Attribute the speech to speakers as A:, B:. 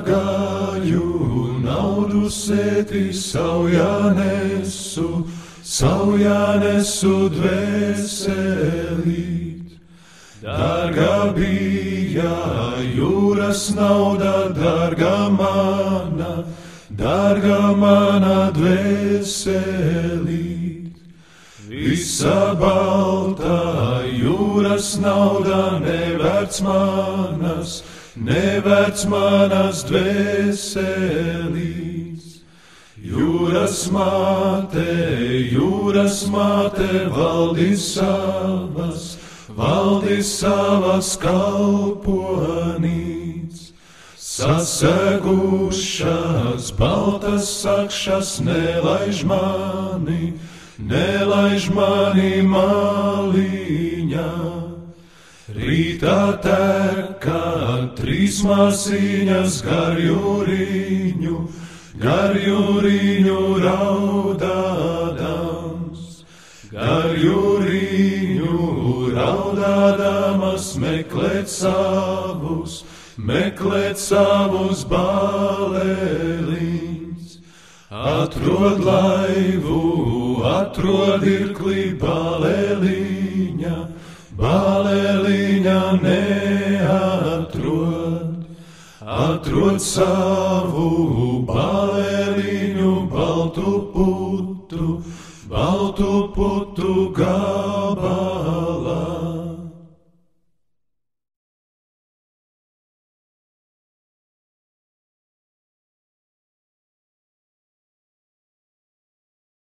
A: gāju, naudu sētī saujā nesu dvēselīt. Dārga bija jūras nauda, dārga mana dvēselīt. Visa balta jūras nauda nevērts manas dvēselīs. Jūras māte valdi savas kalponīts. Sasegušas baltas sakšas nelaiž mani maliņā. Rītā teka trīs māsīņas gar jūriņu raudādams. Gar jūriņu raudādamas meklēt savus balēliņus. Atrod laivu, atrod irkli balēliņa neatrod. Atrod savu balēliņu, baltu putu gabalā.